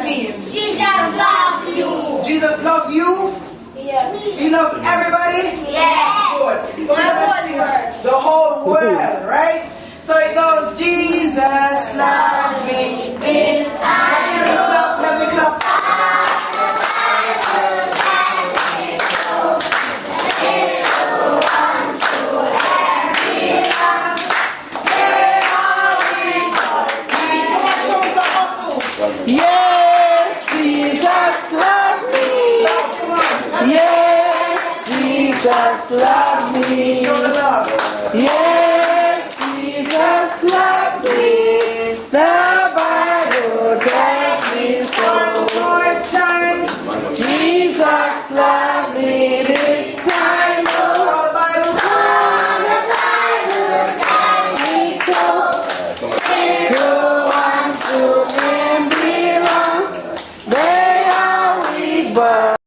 mean? Jesus loves you. Jesus loves you? Yeah. He loves everybody? Yeah. Good. So we're going to sing the whole world, right? So it goes, Jesus loves me. This I know. Let me clap. Yes, Jesus loves me. Yes, Jesus loves me. Show the love. Yes, Jesus loves me. The Bible tells me so. One more time. Jesus loves me. This I know. All the Bible. All the Bible tells me so. Who wants to him belong? They are weak, but